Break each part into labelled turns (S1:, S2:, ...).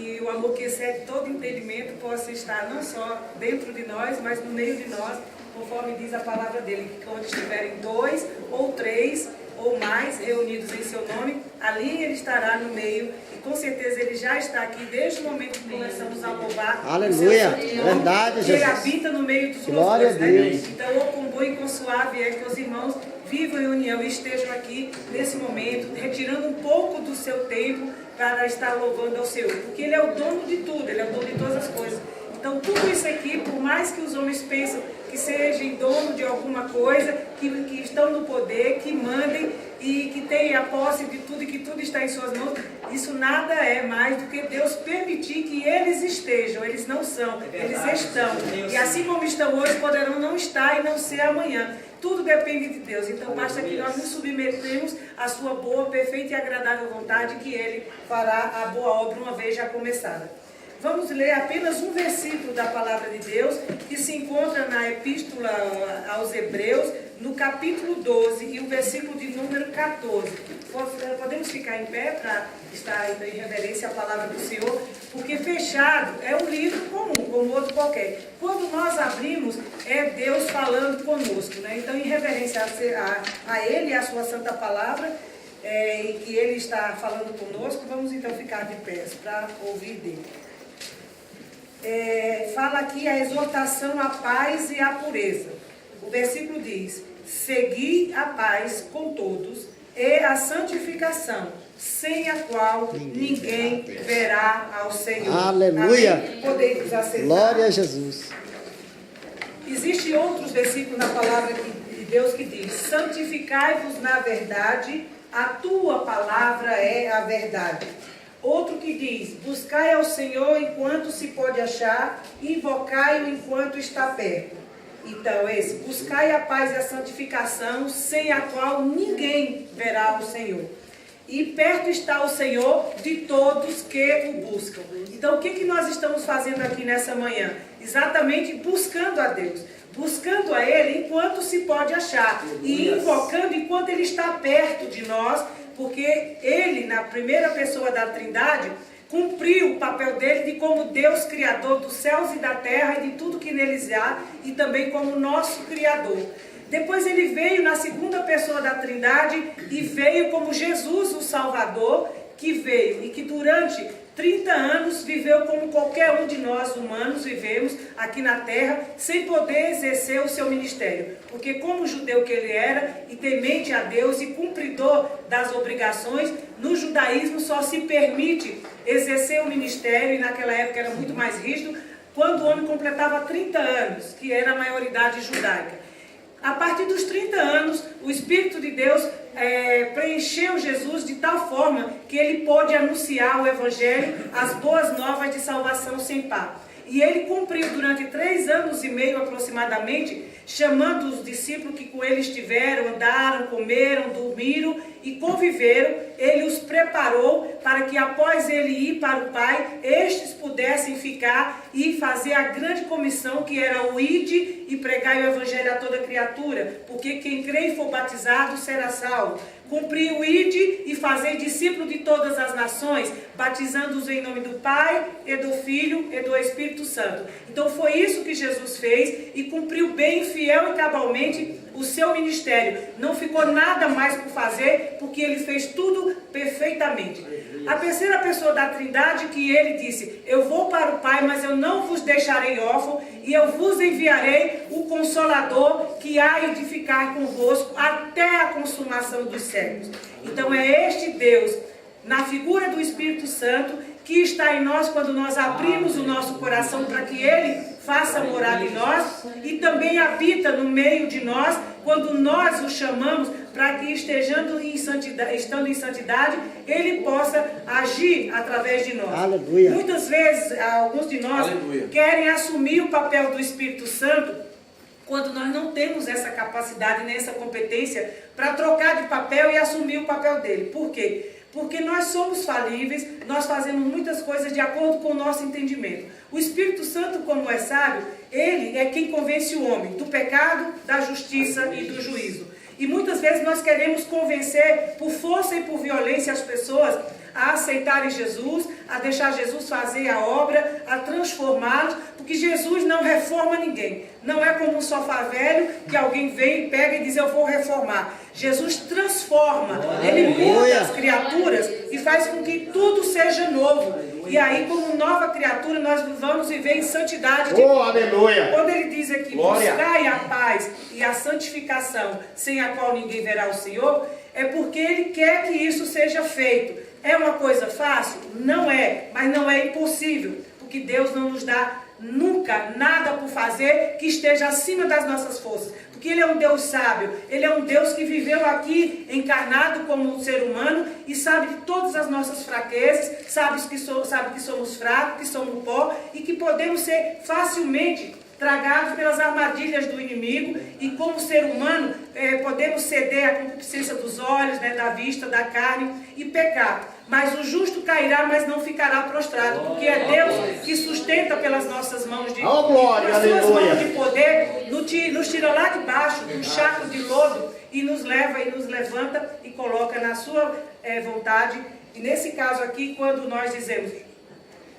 S1: que o amor que excede todo entendimento possa estar não só dentro de nós, mas no meio de nós, conforme diz a palavra dele, que quando estiverem 2 ou 3 ou mais reunidos em seu nome, ali ele estará no meio, e com certeza ele já está aqui desde o momento que começamos a louvar.
S2: Aleluia, verdade, Jesus.
S1: Ele habita no meio dos
S2: Glória
S1: louvores,
S2: a Deus.
S1: né? Então, ou com bom e com suave é que os irmãos vivam em união e estejam aqui nesse momento, retirando um pouco do seu tempo para estar louvando ao Senhor, porque Ele é o dono de tudo, Ele é o dono de todas as coisas. Então, tudo isso aqui, por mais que os homens pensam que sejam dono de alguma coisa, que estão no poder, que mandem e que tenham a posse de tudo e que tudo está em suas mãos, isso nada é mais do que Deus permitir que eles estejam. Eles não são, eles estão. E assim como estão hoje, poderão não estar e não ser amanhã. Tudo depende de Deus. Então basta que nós nos submetemos à sua boa, perfeita e agradável vontade, que Ele fará a boa obra uma vez já começada. Vamos ler apenas um versículo da palavra de Deus, que se encontra na Epístola aos Hebreus, no capítulo 12, e o versículo de número 14. Podemos ficar em pé para estar em reverência à palavra do Senhor, porque fechado é um livro comum, como outro qualquer. Quando nós abrimos, é Deus falando conosco, né? Então, em reverência a Ele e a sua santa palavra, e que Ele está falando conosco, vamos então ficar de pé para ouvir dele. Fala aqui a exortação à paz e à pureza. O versículo diz: segui a paz com todos e a santificação, sem a qual ninguém verá ao Senhor.
S2: Aleluia!
S1: Amém? Podemos aceitar.
S2: Glória a Jesus.
S1: Existem outros versículos na palavra de Deus que diz: santificai-vos na verdade, a tua palavra é a verdade. Outro que diz: buscai ao Senhor enquanto se pode achar, invocai-o enquanto está perto. Então, esse: buscai a paz e a santificação, sem a qual ninguém verá o Senhor. E perto está o Senhor de todos que o buscam. Então, o que nós estamos fazendo aqui nessa manhã? Exatamente buscando a Deus. Buscando a Ele enquanto se pode achar. E invocando enquanto Ele está perto de nós. Porque Ele, na primeira pessoa da Trindade, cumpriu o papel dele de como Deus Criador dos céus e da terra e de tudo que neles há, e também como nosso Criador. Depois ele veio na segunda pessoa da Trindade e veio como Jesus, o Salvador, que veio e que durante 30 anos viveu como qualquer um de nós humanos vivemos aqui na terra, sem poder exercer o seu ministério. Porque como judeu que ele era, e temente a Deus e cumpridor das obrigações, no judaísmo só se permite exercer o ministério, e naquela época era muito mais rígido, quando o homem completava 30 anos, que era a maioridade judaica. A partir dos 30 anos, o Espírito de Deus preencheu Jesus de tal forma que ele pôde anunciar o Evangelho, as boas novas de salvação sem par. E ele cumpriu durante 3 anos e meio aproximadamente, chamando os discípulos que com ele estiveram, andaram, comeram, dormiram e conviveram. Ele os preparou para que após ele ir para o Pai, estes pudessem ficar e fazer a grande comissão que era o ide e pregar o Evangelho a toda criatura, porque quem crê e for batizado será salvo. Cumprir o ide e fazer discípulo de todas as nações, batizando-os em nome do Pai, e do Filho, e do Espírito Santo. Então foi isso que Jesus fez e cumpriu bem, fiel e cabalmente o seu ministério. Não ficou nada mais por fazer, porque ele fez tudo perfeitamente. A terceira pessoa da Trindade, que ele disse: eu vou para o Pai, mas eu não vos deixarei órfão, e eu vos enviarei o Consolador, que há de ficar convosco até a consumação dos séculos. Então é este Deus, na figura do Espírito Santo, que está em nós quando nós abrimos o nosso coração para que Ele faça morada em nós, e também habita no meio de nós quando nós o chamamos para que estando em santidade, Ele possa agir através de nós.
S2: Aleluia.
S1: Muitas vezes, alguns de nós querem assumir o papel do Espírito Santo quando nós não temos essa capacidade nem essa competência para trocar de papel e assumir o papel dele. Por quê? Porque nós somos falíveis, nós fazemos muitas coisas de acordo com o nosso entendimento. O Espírito Santo, como é sábio, ele é quem convence o homem do pecado, da justiça e do juízo. E muitas vezes nós queremos convencer por força e por violência as pessoas a aceitarem Jesus, a deixar Jesus fazer a obra, a transformá-los, porque Jesus não reforma ninguém. Não é como um sofá velho que alguém vem, pega e diz, eu vou reformar. Jesus transforma, Ele muda as criaturas e faz com que tudo seja novo. E aí, como nova criatura, nós vamos viver em santidade.
S3: Aleluia!
S1: Quando Ele diz aqui, buscai a paz e a santificação, sem a qual ninguém verá o Senhor, é porque Ele quer que isso seja feito. É uma coisa fácil? Não é, mas não é impossível, porque Deus não nos dá nunca nada por fazer que esteja acima das nossas forças, porque Ele é um Deus sábio, Ele é um Deus que viveu aqui encarnado como um ser humano e sabe de todas as nossas fraquezas, sabe que somos fracos, que somos pó e que podemos ser facilmente tragados pelas armadilhas do inimigo e como ser humano podemos ceder à concupiscência dos olhos, da vista, da carne e pecar. Mas o justo cairá, mas não ficará prostrado, porque é Deus que sustenta pelas nossas mãos de poder, nos tira lá de baixo, do charco de lodo, e nos leva e nos levanta e coloca na sua vontade. E nesse caso aqui, quando nós dizemos,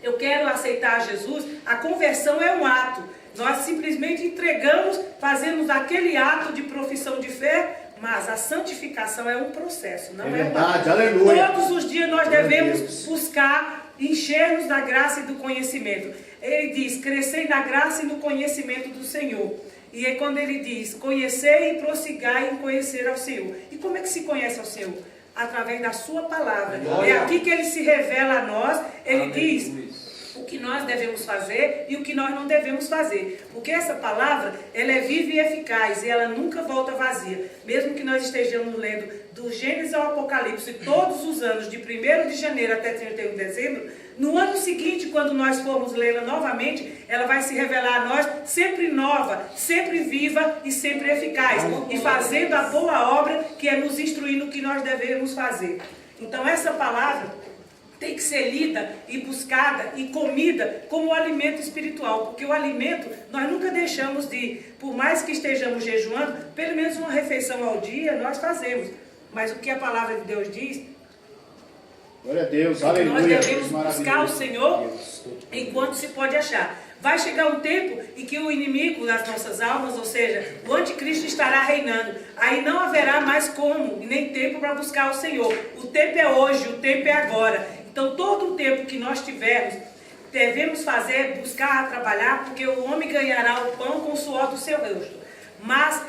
S1: eu quero aceitar Jesus, a conversão é um ato. Nós simplesmente entregamos, fazemos aquele ato de profissão de fé, mas a santificação é um processo, não é
S3: verdade, aleluia.
S1: Todos os dias nós devemos buscar encher-nos da graça e do conhecimento. Ele diz, crescei na graça e no conhecimento do Senhor. E é quando ele diz, conhecei e prossigai em conhecer ao Senhor. E como é que se conhece ao Senhor? Através da sua palavra. É aqui que ele se revela a nós. Ele diz o que nós devemos fazer e o que nós não devemos fazer. Porque essa palavra, ela é viva e eficaz e ela nunca volta vazia. Mesmo que nós estejamos lendo do Gênesis ao Apocalipse todos os anos, de 1º de janeiro até 31 de dezembro, no ano seguinte, quando nós formos lê-la novamente, ela vai se revelar a nós sempre nova, sempre viva e sempre eficaz. E fazendo a boa obra que é nos instruir no que nós devemos fazer. Então essa palavra tem que ser lida e buscada e comida como alimento espiritual, porque o alimento nós nunca deixamos de, por mais que estejamos jejuando, pelo menos uma refeição ao dia nós fazemos. Mas o que a palavra de Deus diz,
S3: glória a Deus,
S1: aleluia, nós devemos buscar o Senhor enquanto se pode achar. Vai chegar um tempo em que o inimigo das nossas almas, ou seja, o anticristo estará reinando. Aí não haverá mais como, nem tempo para buscar o Senhor. O tempo é hoje, o tempo é agora. Então todo o tempo que nós tivermos, devemos fazer, buscar, trabalhar, porque o homem ganhará o pão com o suor do seu rosto. Mas,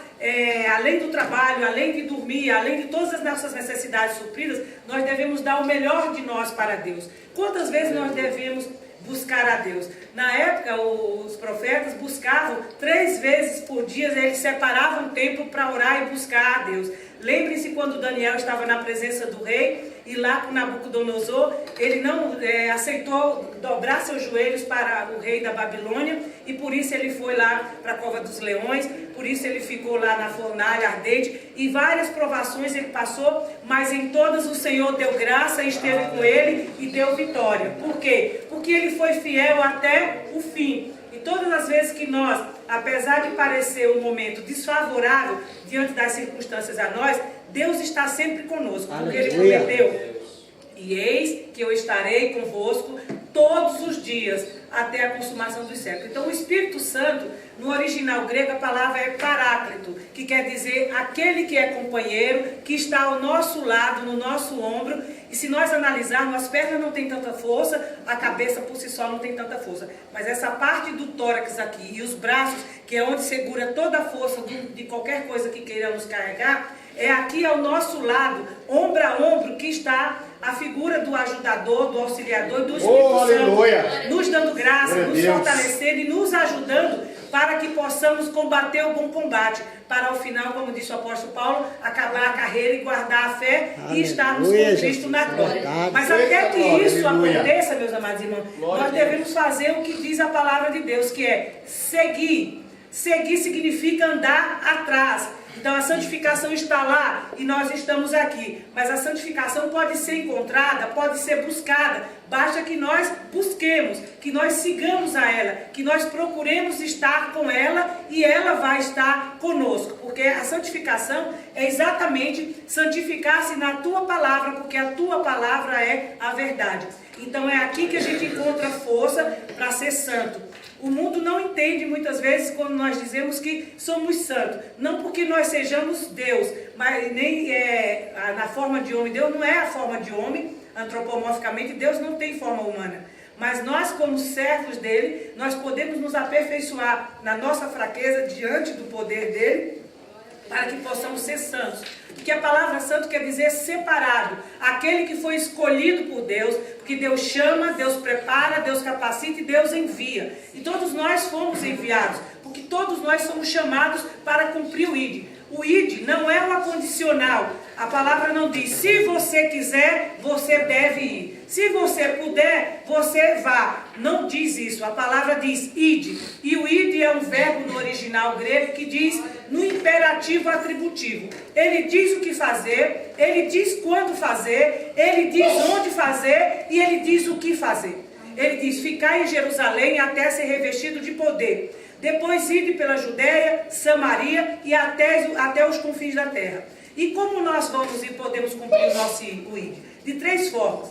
S1: além do trabalho, além de dormir, além de todas as nossas necessidades supridas, nós devemos dar o melhor de nós para Deus. Quantas vezes nós devemos buscar a Deus? Na época, os profetas buscavam 3 vezes por dia, eles separavam tempo para orar e buscar a Deus. Lembre-se quando Daniel estava na presença do rei, e lá com Nabucodonosor, ele não aceitou dobrar seus joelhos para o rei da Babilônia, e por isso ele foi lá para a cova dos leões, por isso ele ficou lá na fornalha ardente, e várias provações ele passou, mas em todas o Senhor deu graça, esteve com ele e deu vitória. Por quê? Porque ele foi fiel até o fim. E todas as vezes que nós, apesar de parecer um momento desfavorável diante das circunstâncias a nós, Deus está sempre conosco, porque Ele prometeu, e eis que eu estarei convosco todos os dias, até a consumação dos séculos. Então o Espírito Santo, no original grego, a palavra é paráclito, que quer dizer aquele que é companheiro, que está ao nosso lado, no nosso ombro. E se nós analisarmos, as pernas não têm tanta força, a cabeça por si só não tem tanta força. Mas essa parte do tórax aqui e os braços, que é onde segura toda a força de qualquer coisa que queiramos carregar, é aqui ao nosso lado, ombro a ombro, que está a figura do ajudador, do auxiliador e do Espírito Santo, nos dando graça, nos fortalecendo e nos ajudando para que possamos combater o bom combate, para ao final, como disse o apóstolo Paulo, acabar a carreira e guardar a fé e estarmos com Cristo na glória. Mas até que isso aconteça, meus amados irmãos, nós devemos fazer o que diz a palavra de Deus, que é seguir. Seguir significa andar atrás. Então a santificação está lá e nós estamos aqui. Mas a santificação pode ser encontrada, pode ser buscada basta que nós busquemos, que nós sigamos a ela, que nós procuremos estar com ela e ela vai estar conosco, porque a santificação é exatamente santificar-se na tua palavra, porque a tua palavra é a verdade. Então é aqui que a gente encontra força para ser santo. O mundo não entende muitas vezes quando nós dizemos que somos santos. Não porque nós sejamos Deus, mas nem na forma de homem. Deus não é a forma de homem, antropomorficamente. Deus não tem forma humana. Mas nós, como servos dele, nós podemos nos aperfeiçoar na nossa fraqueza diante do poder dele, para que possamos ser santos. Porque a palavra santo quer dizer separado. Aquele que foi escolhido por Deus, porque Deus chama, Deus prepara, Deus capacita e Deus envia. E todos nós fomos enviados, porque todos nós somos chamados para cumprir o ID. O ID não é uma condicional. A palavra não diz, se você quiser, você deve ir. Se você puder, você vá. Não diz isso. A palavra diz id. E o id é um verbo no original grego que diz no imperativo atributivo. Ele diz o que fazer, ele diz quando fazer, ele diz onde fazer e ele diz o que fazer. Ele diz, ficar em Jerusalém até ser revestido de poder. Depois ide pela Judéia, Samaria e até os confins da terra. E como nós vamos e podemos cumprir o nosso ID? De 3 formas.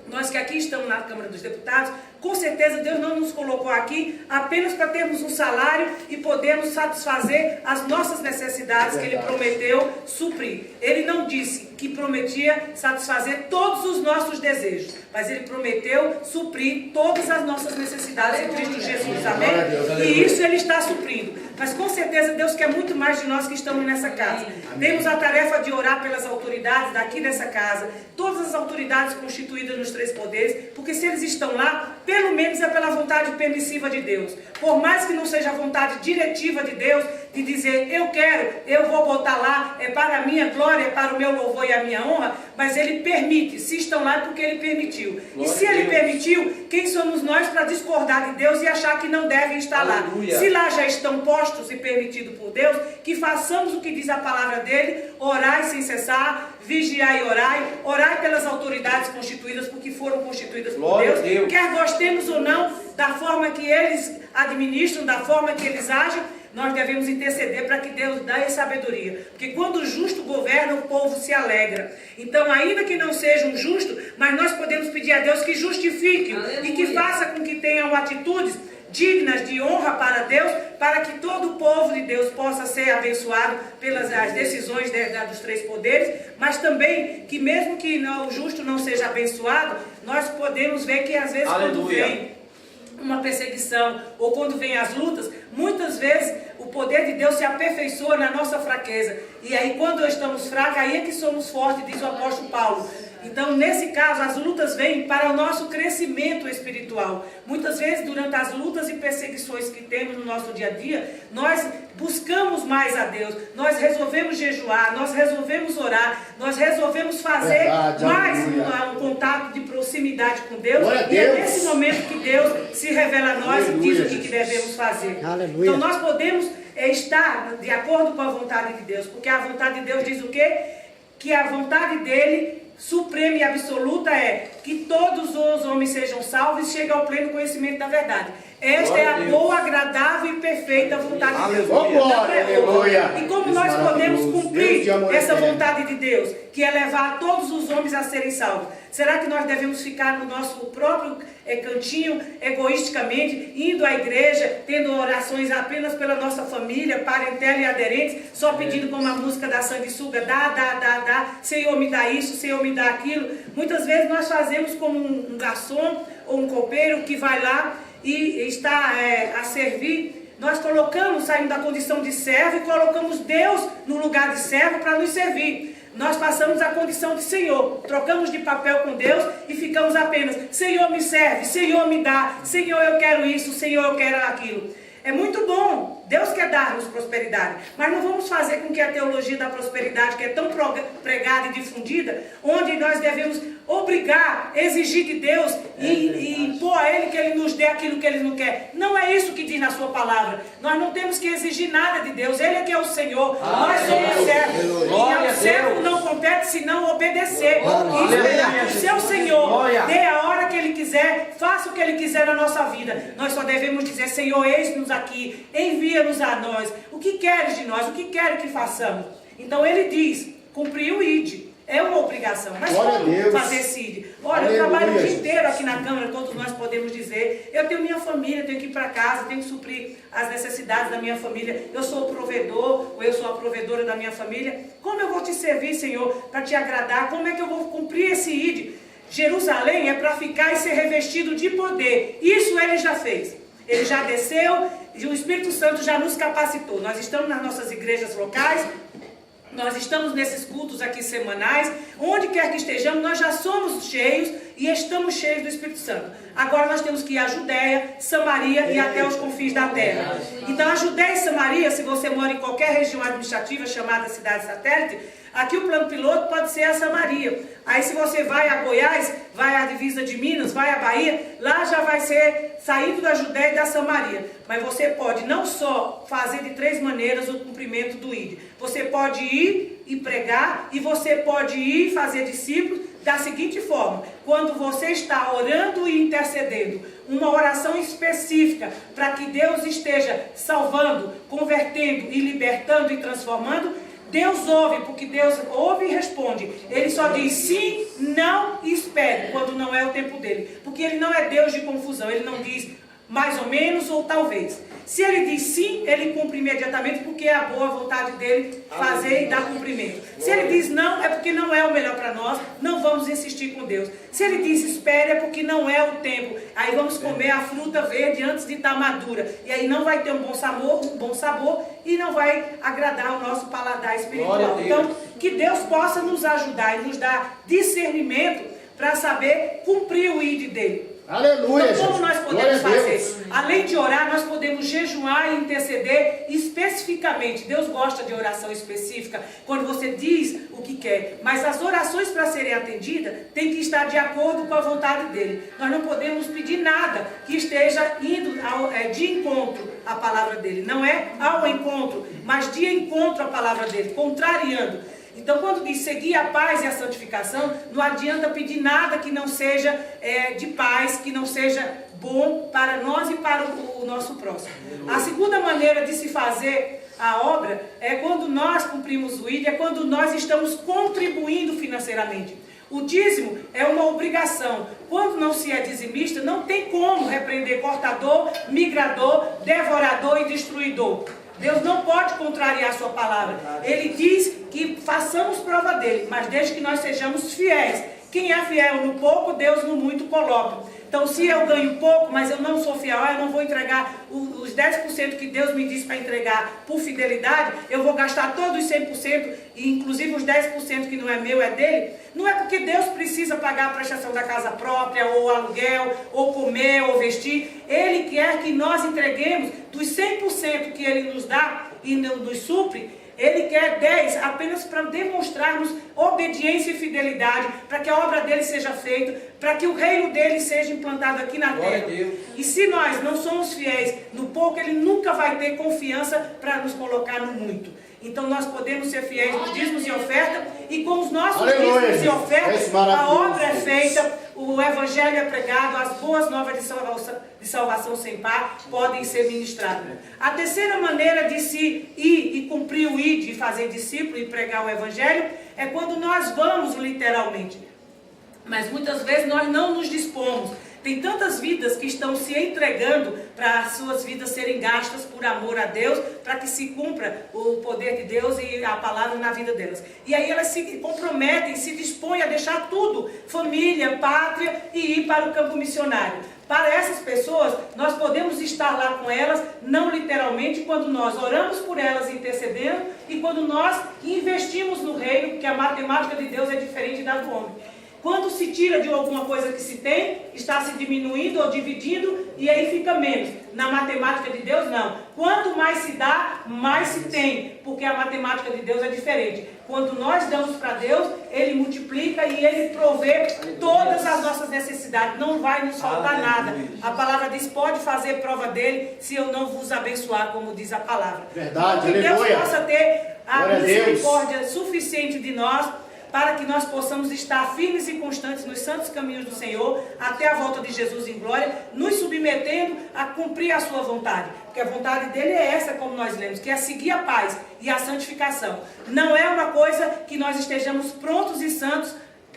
S1: Nós que aqui estamos na Câmara dos Deputados, com certeza Deus não nos colocou aqui apenas para termos um salário e podermos satisfazer as nossas necessidades que Ele prometeu suprir. Ele não disse que prometia satisfazer todos os nossos desejos, mas Ele prometeu suprir todas as nossas necessidades em Cristo Jesus, amém? E isso Ele está suprindo. Mas com certeza Deus quer muito mais de nós que estamos nessa casa. Temos a tarefa de orar pelas autoridades daqui dessa casa, todas as autoridades constituídas nos 3 poderes, porque se eles estão lá, pelo menos é pela vontade permissiva de Deus. Por mais que não seja a vontade diretiva de Deus, de dizer, eu quero, eu vou botar lá, é para a minha glória, é para o meu louvor e a minha honra, mas Ele permite. Se estão lá é porque Ele permitiu. E se Ele permitiu, quem somos nós para discordar de Deus e achar que não devem estar lá? Se lá já estão postos e permitidos por Deus, que façamos o que diz a palavra dele, orai sem cessar, vigiai e orai pelas autoridades constituídas, porque foram constituídas por Deus, quer gostemos ou não da forma que eles administram, da forma que eles agem, nós devemos interceder para que Deus dê sabedoria. Porque quando o justo governa, o povo se alegra. Então, ainda que não seja um justo, mas nós podemos pedir a Deus que justifique e que faça com que tenham atitudes dignas de honra para Deus, para que todo o povo de Deus possa ser abençoado pelas as decisões dos 3 poderes, mas também que mesmo que o justo não seja abençoado, nós podemos ver que às vezes quando vem uma perseguição, ou quando vem as lutas, muitas vezes o poder de Deus se aperfeiçoa na nossa fraqueza. E aí quando estamos fracos, aí é que somos fortes, diz o apóstolo Paulo. Então, nesse caso, as lutas vêm para o nosso crescimento espiritual. Muitas vezes, durante as lutas e perseguições que temos no nosso dia a dia, nós buscamos mais a Deus, nós resolvemos jejuar, nós resolvemos orar, nós resolvemos fazer mais um contato de proximidade com Deus. E é nesse momento que Deus se revela a nós e diz o que devemos fazer.
S2: Aleluia.
S1: Então, nós podemos estar de acordo com a vontade de Deus, porque a vontade de Deus diz o quê? Que a vontade dele suprema e absoluta é que todos os homens sejam salvos e cheguem ao pleno conhecimento da verdade. Esta é a boa, agradável e perfeita vontade de Deus.
S3: Aleluia.
S1: E como nós podemos cumprir essa vontade de Deus, que é levar todos os homens a serem salvos? Será que nós devemos ficar no nosso próprio cantinho, egoisticamente, indo à igreja, tendo orações apenas pela nossa família, parentela e aderentes, só pedindo como a música da sanguessuga, dá, Senhor me dá isso, Senhor me dá aquilo? Muitas vezes nós fazemos como um garçom ou um copeiro que vai lá e está a servir. Nós saímos da condição de servo e colocamos Deus no lugar de servo para nos servir. Nós passamos a condição de Senhor, trocamos de papel com Deus e ficamos apenas, Senhor me serve, Senhor me dá, Senhor eu quero isso, Senhor eu quero aquilo. É muito bom, Deus quer dar-nos prosperidade, mas não vamos fazer com que a teologia da prosperidade, que é tão pregada e difundida, onde nós devemos obrigar, exigir de Deus e impor a Ele que Ele nos dê aquilo que Ele não quer. Não é isso que diz na sua palavra. Nós não temos que exigir nada de Deus. Ele é que é o Senhor. Nós somos servos. E ao servo não compete senão obedecer. E esperar que o seu Senhor dê a hora que Ele quiser, faça o que Ele quiser na nossa vida. Nós só devemos dizer: Senhor, eis-nos aqui, envia-nos a nós. O que queres de nós? O que queres que façamos? Então Ele diz: cumprir o ID. É uma obrigação. Mas como fazer esse ID? Olha, eu trabalho o dia inteiro aqui na Câmara, todos nós podemos dizer. Eu tenho minha família, tenho que ir para casa, tenho que suprir as necessidades da minha família. Eu sou o provedor, ou eu sou a provedora da minha família. Como eu vou te servir, Senhor, para te agradar? Como é que eu vou cumprir esse ID? Jerusalém é para ficar e ser revestido de poder. Isso Ele já fez. Ele já desceu e o Espírito Santo já nos capacitou. Nós estamos nas nossas igrejas locais. Nós estamos nesses cultos aqui semanais, onde quer que estejamos, nós já somos cheios e estamos cheios do Espírito Santo. Agora nós temos que ir à Judéia, Samaria e até os confins da terra. Então a Judéia e Samaria, se você mora em qualquer região administrativa chamada cidade satélite, aqui o plano piloto pode ser a Samaria. Aí se você vai a Goiás, vai à divisa de Minas, vai à Bahia, lá já vai ser saindo da Judéia e da Samaria. Mas você pode não só fazer de 3 maneiras o cumprimento do ID. Você pode ir e pregar, e você pode ir fazer discípulos da seguinte forma: quando você está orando e intercedendo, uma oração específica para que Deus esteja salvando, convertendo e libertando e transformando, Deus ouve, porque Deus ouve e responde. Ele só diz sim, não e espere, quando não é o tempo dele. Porque Ele não é Deus de confusão, Ele não diz mais ou menos ou talvez. Se Ele diz sim, Ele cumpre imediatamente, porque é a boa vontade dEle fazer e dar cumprimento. Se Ele diz não, é porque não é o melhor para nós, não vamos insistir com Deus. Se Ele diz espere, é porque não é o tempo. Aí vamos comer a fruta verde antes de estar madura. E aí não vai ter um bom sabor e não vai agradar o nosso paladar espiritual. Então, que Deus possa nos ajudar e nos dar discernimento para saber cumprir o ID dEle.
S3: Aleluia.
S1: Então, como nós podemos fazer? Além de orar, nós podemos jejuar e interceder especificamente. Deus gosta de oração específica, quando você diz o que quer. Mas as orações, para serem atendidas, têm que estar de acordo com a vontade dEle. Nós não podemos pedir nada que esteja indo de encontro à palavra dEle. Não é ao encontro, mas de encontro à palavra dEle, contrariando. Então, quando diz seguir a paz e a santificação, não adianta pedir nada que não seja de paz, que não seja bom para nós e para o nosso próximo. A segunda maneira de se fazer a obra é quando nós cumprimos o ID, é quando nós estamos contribuindo financeiramente. O dízimo é uma obrigação. Quando não se é dizimista, não tem como repreender cortador, migrador, devorador e destruidor. Deus não pode contrariar a sua palavra. Ele diz que façamos prova dele, mas desde que nós sejamos fiéis. Quem é fiel no pouco, Deus no muito coloca. Então, se eu ganho pouco, mas eu não sou fiel, eu não vou entregar os 10% que Deus me disse para entregar por fidelidade, eu vou gastar todos os 100%, e inclusive os 10% que não é meu, é dele. Não é porque Deus precisa pagar a prestação da casa própria, ou aluguel, ou comer, ou vestir. Ele quer que nós entreguemos dos 100% que Ele nos dá e nos supre. Ele quer 10 apenas para demonstrarmos obediência e fidelidade, para que a obra dele seja feita, para que o reino dele seja implantado aqui na terra. E se nós não somos fiéis no pouco, ele nunca vai ter confiança para nos colocar no muito. Então nós podemos ser fiéis nos dízimos e oferta, e com os nossos dízimos e ofertas, a obra é feita, o evangelho é pregado, as boas novas de salvação sem par podem ser ministradas. A terceira maneira de se ir e cumprir o ID, de fazer discípulo e pregar o evangelho, é quando nós vamos literalmente. Mas muitas vezes nós não nos dispomos. Tem tantas vidas que estão se entregando para as suas vidas serem gastas por amor a Deus, para que se cumpra o poder de Deus e a palavra na vida delas. E aí elas se comprometem, se dispõem a deixar tudo, família, pátria, e ir para o campo missionário. Para essas pessoas, nós podemos estar lá com elas, não literalmente, quando nós oramos por elas intercedendo, e quando nós investimos no reino, porque a matemática de Deus é diferente da do homem. Quando se tira de alguma coisa que se tem, está se diminuindo ou dividindo, e aí fica menos. Na matemática de Deus, não. Quanto mais se dá, mais se tem, porque a matemática de Deus é diferente. Quando nós damos para Deus, Ele multiplica e Ele provê todas as nossas necessidades. Não vai nos faltar nada. A palavra diz, pode fazer prova dele se eu não vos abençoar, como diz a palavra.
S3: Verdade,
S1: que Deus
S3: aleluia.
S1: possa ter a
S3: Glória a Deus.
S1: misericórdia suficiente de nós, para que nós possamos estar firmes e constantes nos santos caminhos do Senhor, até a volta de Jesus em glória, nos submetendo a cumprir a sua vontade. Porque a vontade dele é essa, como nós lemos, que é seguir a paz e a santificação. Não é uma coisa que nós estejamos prontos e santos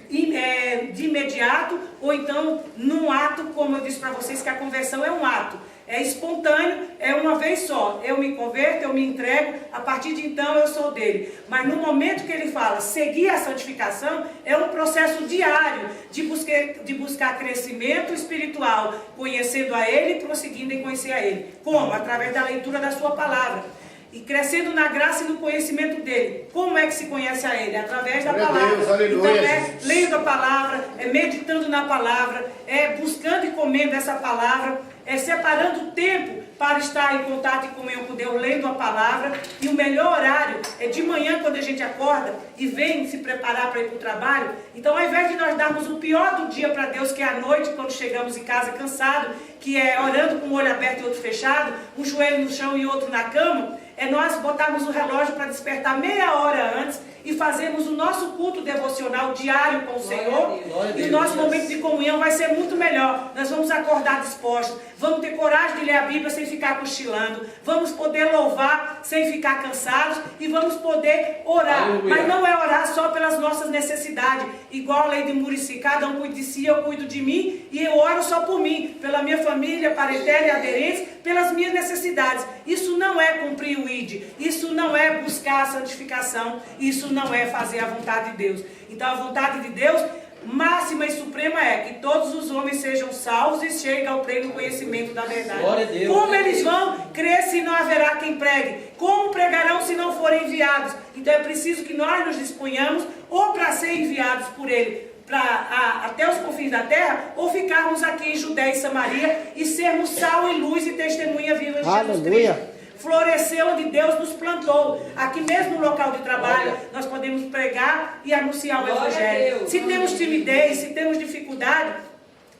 S1: de imediato, ou então num ato, como eu disse para vocês, que a conversão é um ato. É espontâneo, é uma vez só. Eu me converto, eu me entrego, a partir de então eu sou dele. Mas no momento que ele fala seguir a santificação, é um processo diário de buscar crescimento espiritual, conhecendo a ele e prosseguindo em conhecer a ele. Como? Através da leitura da sua palavra. E crescendo na graça e no conhecimento dele. Como é que se conhece a ele? Através da palavra.
S3: Deus, aleluia,
S1: então é
S3: Jesus.
S1: lendo a palavra, é meditando na palavra, é buscando e comendo essa palavra, é separando tempo para estar em contato e comunhão com Deus, lendo a palavra. E o melhor horário é de manhã, quando a gente acorda e vem se preparar para ir para o trabalho. Então, ao invés de nós darmos o pior do dia para Deus, que é a noite, quando chegamos em casa cansado, que é orando com um olho aberto e outro fechado, um joelho no chão e outro na cama, é nós botarmos o relógio para despertar meia hora antes e fazermos o nosso culto devocional diário com o Senhor. E o nosso momento de comunhão vai ser muito melhor. Nós vamos acordar dispostos, vamos ter coragem de ler a Bíblia sem ficar cochilando, vamos poder louvar sem ficar cansados e vamos poder orar.
S4: Aleluia.
S1: Mas não é orar só pelas nossas necessidades, igual a lei de Muricy, cada um cuida de si, eu cuido de mim e eu oro só por mim, pela minha família, parentela e aderentes, pelas minhas necessidades. Isso não é cumprir o ID, isso não é buscar a santificação, isso não é fazer a vontade de Deus. Então a vontade de Deus máxima e suprema é que todos os homens sejam salvos e cheguem ao pleno conhecimento da verdade.
S4: Glória a Deus.
S1: Como eles vão crer se não haverá quem pregue? Como pregarão se não forem enviados? Então é preciso que nós nos disponhamos ou para ser enviados por ele até os confins da terra, ou ficarmos aqui em Judéia e Samaria e sermos sal e luz e testemunha viva de Jesus Cristo. Floresceu onde Deus nos plantou. Aqui mesmo no local de trabalho, nós podemos pregar e anunciar o Evangelho. Se temos timidez, se temos dificuldade,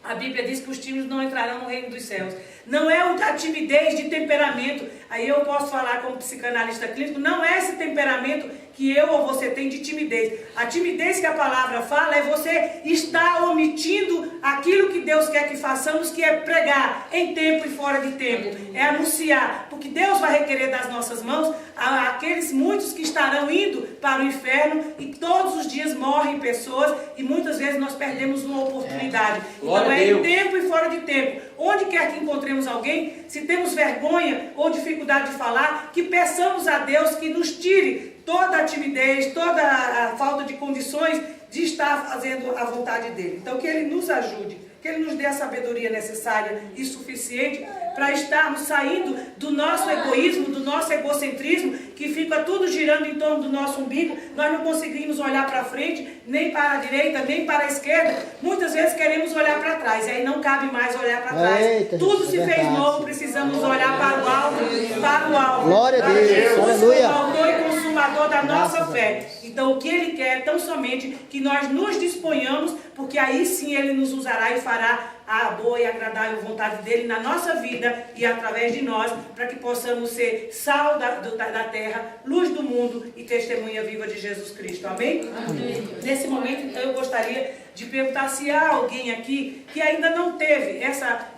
S1: a Bíblia diz que os tímidos não entrarão no reino dos céus. Não é a timidez de temperamento. Aí eu posso falar como psicanalista clínico, não é esse temperamento que eu ou você tem de timidez. A timidez que a palavra fala é você estar omitindo aquilo que Deus quer que façamos, que é pregar em tempo e fora de tempo. É anunciar, porque Deus vai requerer das nossas mãos aqueles muitos que estarão indo para o inferno e todos os dias morrem pessoas e muitas vezes nós perdemos uma oportunidade. Então é em tempo e fora de tempo. Onde quer que encontremos alguém, se temos vergonha ou dificuldade de falar, que peçamos a Deus que nos tire toda a timidez, toda a falta de condições de estar fazendo a vontade dele. Então que ele nos ajude, que ele nos dê a sabedoria necessária e suficiente para estarmos saindo do nosso egoísmo, do nosso egocentrismo, que fica tudo girando em torno do nosso umbigo. Nós não conseguimos olhar para frente, nem para a direita, nem para a esquerda. Muitas vezes queremos olhar para trás, e aí não cabe mais olhar para trás.
S2: Eita,
S1: tudo
S2: Jesus,
S1: se
S2: é
S1: fez
S2: verdade.
S1: novo, precisamos olhar para o alto, para o alto.
S2: Glória a
S1: Para
S2: Deus,
S1: Jesus,
S2: aleluia.
S1: o autor e consumador da nossa
S2: Graças a
S1: fé. Então o que ele quer é tão somente que nós nos disponhamos, porque aí sim ele nos usará e fará a boa e agradável vontade dele na nossa vida e através de nós, para que possamos ser sal da terra, luz do mundo e testemunha viva de Jesus Cristo. Amém? Amém. Nesse momento, então, eu gostaria de perguntar se há alguém aqui que ainda não teve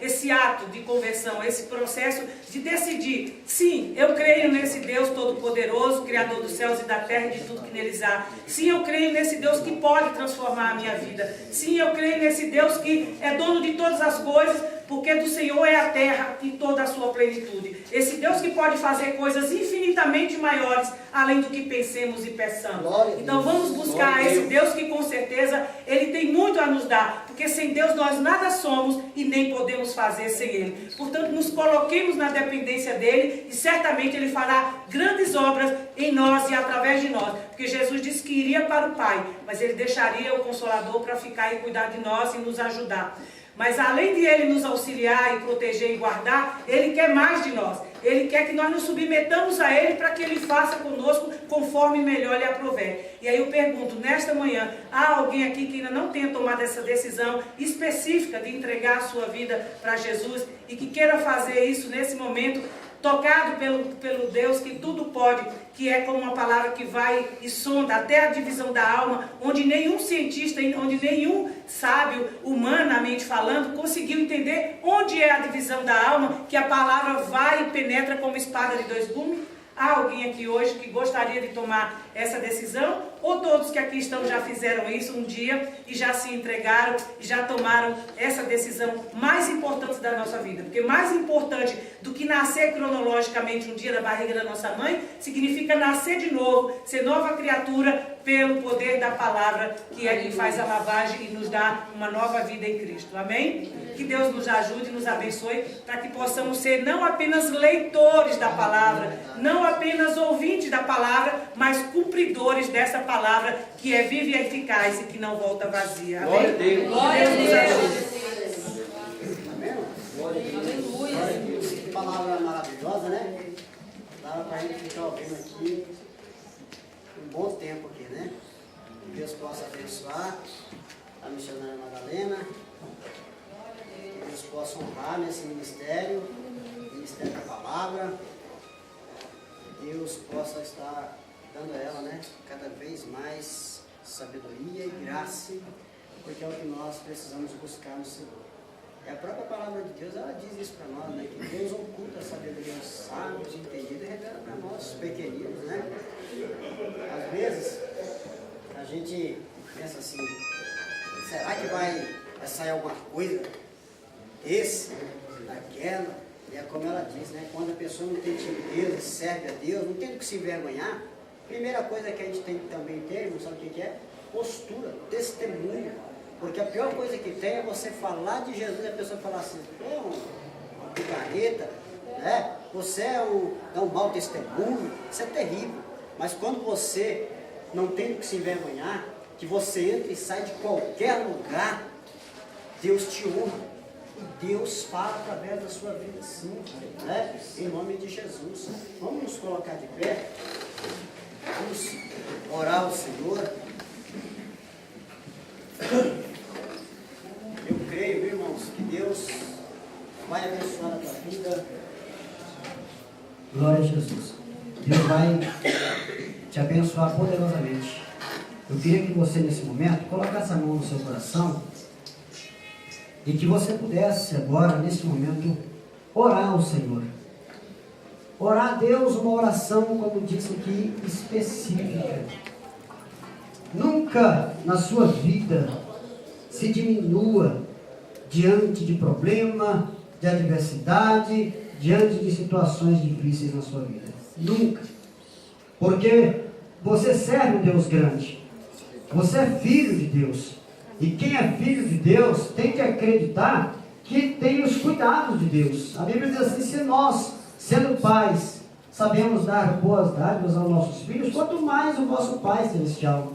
S1: esse ato de conversão, esse processo de decidir, sim, eu creio nesse Deus Todo-Poderoso, Criador dos céus e da terra e de tudo que neles há. Sim, eu creio nesse Deus que pode transformar a minha vida. Sim, eu creio nesse Deus que é dono de todas as coisas, porque do Senhor é a terra e toda a sua plenitude. Esse Deus que pode fazer coisas infinitamente maiores, além do que pensemos e peçamos. Então vamos buscar esse Deus que com certeza Ele tem muito a nos dar, porque sem Deus nós nada somos e nem podemos fazer sem Ele. Portanto, nos coloquemos na dependência dEle e certamente Ele fará grandes obras em nós e através de nós. Porque Jesus disse que iria para o Pai, mas Ele deixaria o Consolador para ficar e cuidar de nós e nos ajudar. Mas além de Ele nos auxiliar e proteger e guardar, Ele quer mais de nós. Ele quer que nós nos submetamos a Ele para que Ele faça conosco conforme melhor lhe aprover. E aí eu pergunto, nesta manhã, há alguém aqui que ainda não tenha tomado essa decisão específica de entregar a sua vida para Jesus e que queira fazer isso nesse momento, tocado pelo Deus que tudo pode, que é como uma palavra que vai e sonda até a divisão da alma, onde nenhum cientista, onde nenhum sábio, humanamente falando, conseguiu entender onde é a divisão da alma, que a palavra vai e penetra como espada de dois gumes. Há alguém aqui hoje que gostaria de tomar essa decisão? Ou todos que aqui estão já fizeram isso um dia e já se entregaram e já tomaram essa decisão mais importante da nossa vida? Porque mais importante do que nascer cronologicamente um dia na barriga da nossa mãe, significa nascer de novo, ser nova criatura pelo poder da palavra, que é quem faz a lavagem e nos dá uma nova vida em Cristo. Amém? Que Deus nos ajude e nos abençoe para que possamos ser não apenas leitores da palavra, não apenas ouvintes da palavra, mas cumpridores dessa palavra que é viva e eficaz e que não volta vazia. Amém?
S3: Glória a Deus.
S1: Glória a Deus.
S4: Amém? Glória a Deus. Glória a Deus. Que palavra maravilhosa, né? Dava para a gente ficar ouvindo aqui um bom tempo aqui, né? Que Deus possa abençoar a missionária Madalena. Que Deus possa honrar nesse ministério, ministério da palavra. Que Deus possa estar dando a ela, né, cada vez mais sabedoria e graça, porque é o que nós precisamos buscar no Senhor. E a própria palavra de Deus, ela diz isso para nós, né, que Deus oculta a sabedoria aos sábios, entendidos, e revela para nós, os pequeninos, né? Às vezes, a gente pensa assim, será que vai sair alguma coisa desse, daquela? E é como ela diz, né? Quando a pessoa não tem timidez e serve a Deus, não tem do que se envergonhar, a primeira coisa que a gente tem que também ter, não sabe o que é? Postura, testemunho. Porque a pior coisa que tem é você falar de Jesus e a pessoa falar assim, é uma picareta, né? Você é um mau testemunho, isso é terrível. Mas quando você não tem do que se envergonhar, que você entra e sai de qualquer lugar, Deus te honra. E Deus fala através da sua vida, sim, né? Em nome de Jesus. Vamos nos colocar de pé. Vamos orar ao Senhor. Eu creio, irmãos, que Deus vai abençoar a tua vida. Glória a Jesus. Deus vai te abençoar poderosamente. Eu queria que você, nesse momento, colocasse a mão no seu coração e que você pudesse agora, nesse momento, orar ao Senhor. Orar a Deus uma oração, como disse aqui, específica. Nunca na sua vida se diminua diante de problema, de adversidade, diante de situações difíceis na sua vida. Nunca. Porque você serve um Deus grande. Você é filho de Deus. E quem é filho de Deus tem que acreditar que tem os cuidados de Deus. A Bíblia diz assim, se nós, sendo pais, sabemos dar boas dádivas aos nossos filhos, quanto mais o vosso Pai Celestial.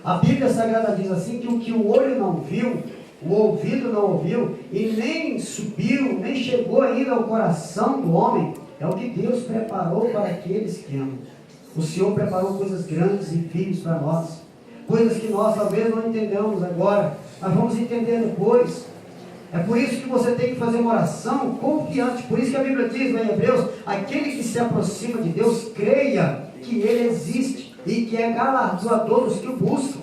S4: A Bíblia Sagrada diz assim, que o que o olho não viu, o ouvido não ouviu, e nem subiu, nem chegou ainda ao coração do homem, é o que Deus preparou para aqueles que amam. O Senhor preparou coisas grandes e firmes para nós, coisas que nós talvez não entendamos agora, mas vamos entender depois. É por isso que você tem que fazer uma oração confiante. Por isso que a Bíblia diz lá em Hebreus, aquele que se aproxima de Deus, creia que Ele existe e que é galardoador dos que o buscam.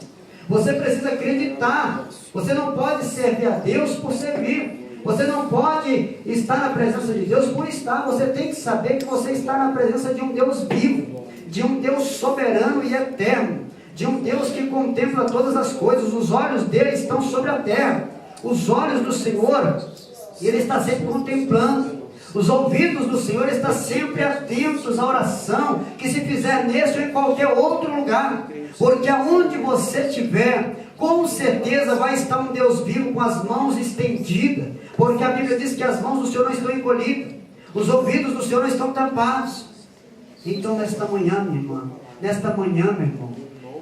S4: Você precisa acreditar. Você não pode servir a Deus por servir. Você não pode estar na presença de Deus por estar. Você tem que saber que você está na presença de um Deus vivo, de um Deus soberano e eterno, de um Deus que contempla todas as coisas. Os olhos dele estão sobre a terra. Os olhos do Senhor, Ele está sempre contemplando. Os ouvidos do Senhor estão sempre atentos à oração que se fizer nesse ou em qualquer outro lugar. Porque aonde você estiver, com certeza vai estar um Deus vivo com as mãos estendidas. Porque a Bíblia diz que as mãos do Senhor não estão encolhidas, os ouvidos do Senhor não estão tapados. Então nesta manhã, minha irmã, nesta manhã, meu irmão,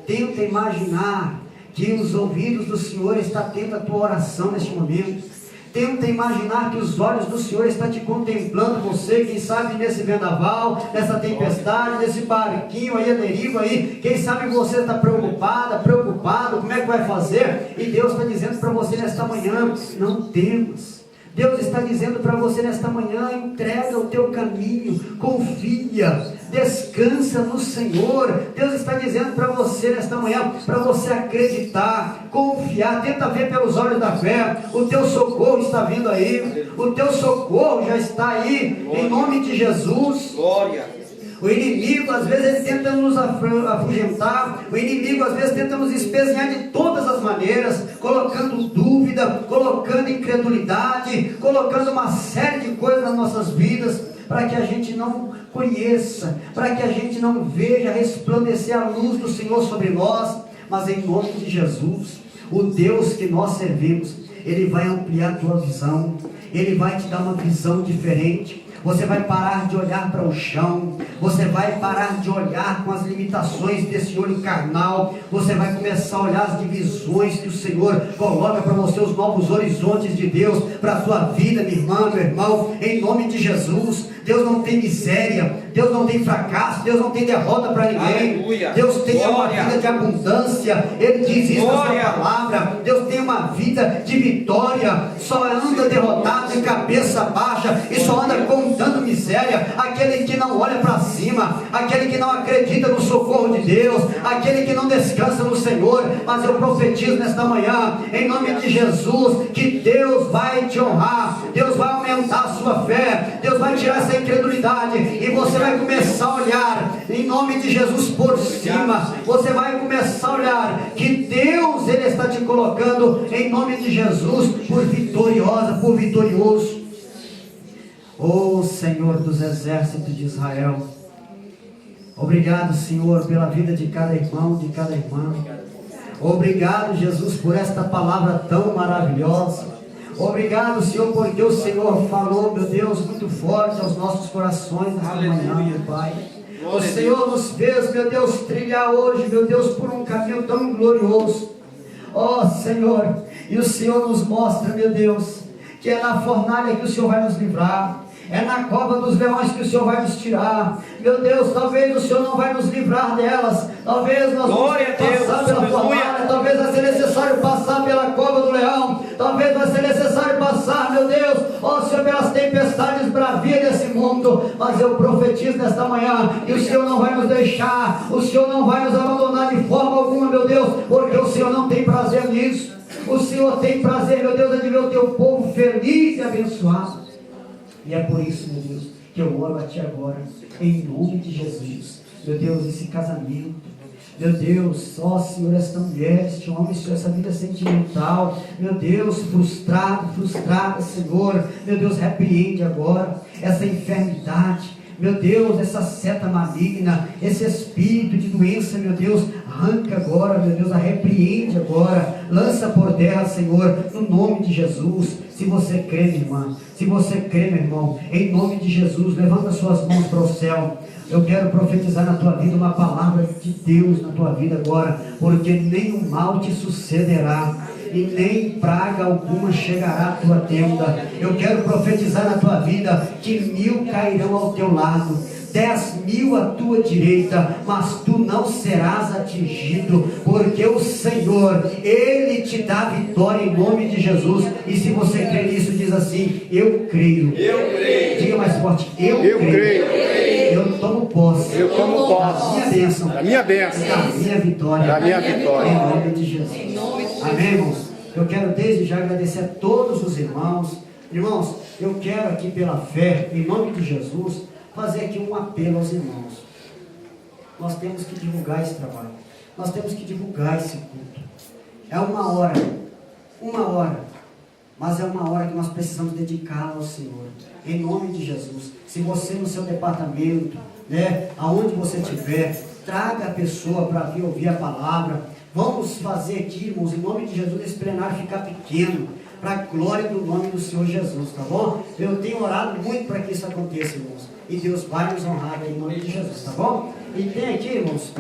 S4: tenta imaginar que os ouvidos do Senhor estão atentos à tua oração neste momento. Tenta imaginar que os olhos do Senhor estão te contemplando, você, quem sabe nesse vendaval, nessa tempestade, nesse barquinho aí, a deriva aí, quem sabe você está preocupado, como é que vai fazer? E Deus está dizendo para você nesta manhã, não temas. Deus está dizendo para você nesta manhã, entrega o teu caminho, confia, descansa no Senhor. Deus está dizendo para você nesta manhã, para você acreditar, confiar, tenta ver pelos olhos da fé. O teu socorro está vindo aí, o teu socorro já está aí, em nome de Jesus.
S3: Glória.
S4: O inimigo às vezes ele tenta nos afugentar, o inimigo às vezes tenta nos espezinhar de todas as maneiras, colocando dúvida, colocando incredulidade, colocando uma série de coisas nas nossas vidas, para que a gente não conheça, para que a gente não veja resplandecer a luz do Senhor sobre nós. Mas em nome de Jesus, o Deus que nós servimos, Ele vai ampliar a tua visão, Ele vai te dar uma visão diferente. Você vai parar de olhar para o chão, você vai parar de olhar com as limitações desse olho carnal, você vai começar a olhar as divisões que o Senhor coloca para você, os novos horizontes de Deus para a tua vida, minha irmã, meu irmão, em nome de Jesus. Deus não tem miséria, Deus não tem fracasso, Deus não tem derrota para ninguém.
S3: Aleluia.
S4: Deus tem uma
S3: Glória.
S4: vida de abundância, Ele diz isso na sua
S3: Glória.
S4: palavra. Deus tem uma vida de vitória, só anda derrotado de cabeça baixa e só anda contando miséria aquele que não olha para cima, aquele que não acredita no socorro de Deus, aquele que não descansa no Senhor. Mas eu profetizo nesta manhã, em nome de Jesus, que Deus vai te honrar, Deus vai aumentar a sua fé, Deus vai tirar essa incredulidade e você vai começar a olhar em nome de Jesus por cima. Você vai começar a olhar que Deus, Ele está te colocando em nome de Jesus por vitoriosa, por vitorioso. Oh Senhor dos exércitos de Israel, obrigado, Senhor, pela vida de cada irmão, de cada irmã. Obrigado, Jesus, por esta palavra tão maravilhosa. Obrigado, Senhor, porque o Senhor falou, meu Deus, muito forte aos nossos corações nesta manhã, meu Pai. O Senhor nos fez, meu Deus, trilhar hoje, meu Deus, por um caminho tão glorioso. Ó Senhor, e o Senhor nos mostra, meu Deus, que é na fornalha que o Senhor vai nos livrar, é na cova dos leões que o Senhor vai nos tirar. Meu Deus, talvez o Senhor não vai nos livrar delas, talvez nós vamos passar pela fornalha, talvez vai ser necessário passar pela cova do leão, talvez vai ser necessário passar, meu Deus, ó Senhor, pelas tempestades bravias desse mundo. Mas eu profetizo nesta manhã que o Senhor não vai nos deixar, o Senhor não vai nos abandonar de forma alguma, meu Deus, porque o Senhor não tem prazer nisso. O Senhor tem prazer, meu Deus, de ver o teu povo feliz e abençoado. E é por isso, meu Deus, que eu oro a Ti agora, em nome de Jesus. Meu Deus, esse casamento, meu Deus, ó Senhor, esta mulher, este homem, Senhor, essa vida sentimental, meu Deus, frustrada, Senhor, meu Deus, repreende agora essa enfermidade. Meu Deus, essa seta maligna, esse espírito de doença, meu Deus, arranca agora, meu Deus, a repreende agora, lança por terra, Senhor, no nome de Jesus. Se você crê, minha irmã, se você crê, meu irmão, em nome de Jesus, levanta suas mãos para o céu. Eu quero profetizar na tua vida uma palavra de Deus na tua vida agora, porque nenhum mal te sucederá e nem praga alguma chegará à tua tenda. Eu quero profetizar na tua vida que 1000 cairão ao teu lado, 10.000 à tua direita, mas tu não serás atingido, porque o Senhor, Ele te dá vitória em nome de Jesus. E se você crê nisso, diz assim: eu creio.
S3: Eu creio.
S4: Diga mais forte: eu
S3: creio.
S4: Eu tomo posse.
S3: Eu tomo posse.
S4: Da minha bênção.
S3: Da minha bênção.
S4: Da minha vitória.
S3: Da minha vitória.
S4: Em nome de Jesus. Amém, irmãos? Eu quero desde já agradecer a todos os irmãos. Irmãos, eu quero aqui pela fé, em nome de Jesus, fazer aqui um apelo aos irmãos. Nós temos que divulgar esse trabalho. Nós temos que divulgar esse culto. É uma hora, mas é uma hora que nós precisamos dedicar ao Senhor, em nome de Jesus. Se você no seu departamento, aonde você estiver, traga a pessoa para vir ouvir a palavra. Vamos fazer aqui, irmãos, em nome de Jesus, esse plenário ficar pequeno, para a glória do nome do Senhor Jesus, tá bom? Eu tenho orado muito para que isso aconteça, irmãos, e Deus vai nos honrar aí, em nome de Jesus, tá bom? E tem aqui, irmãos,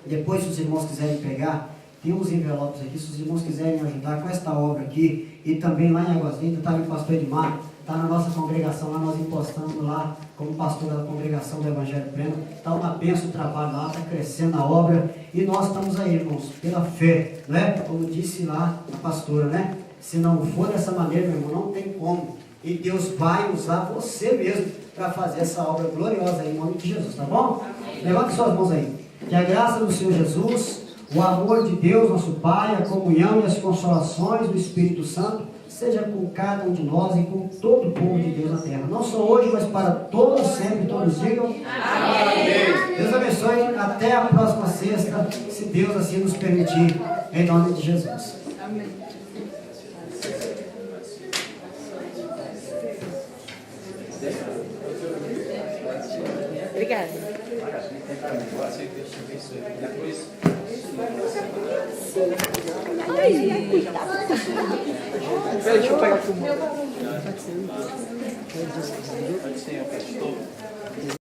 S4: depois se os irmãos quiserem pegar, Tem uns envelopes aqui, se os irmãos quiserem ajudar com esta obra aqui, e também lá em Águas Lindas, está ali o pastor Edmar, está na nossa congregação, lá nós impostamos lá, como pastor da congregação do Evangelho Pleno, está uma bênção o trabalho lá, está crescendo a obra, e nós estamos aí, irmãos, pela fé, né? Como disse lá a pastora, né? Se não for dessa maneira, meu irmão, não tem como. E Deus vai usar você mesmo para fazer essa obra gloriosa aí, em nome de Jesus, tá bom? Levante suas mãos aí. Que a graça do Senhor Jesus, o amor de Deus, nosso Pai, a comunhão e as consolações do Espírito Santo, seja com cada um de nós e com todo o povo de Deus na terra. Não só hoje, mas para todos sempre, todos digam. Amém. Deus abençoe. Até a próxima sexta, se Deus assim nos permitir, em nome de Jesus.
S1: Amém.
S2: Obrigada.
S3: Deixa eu pegar o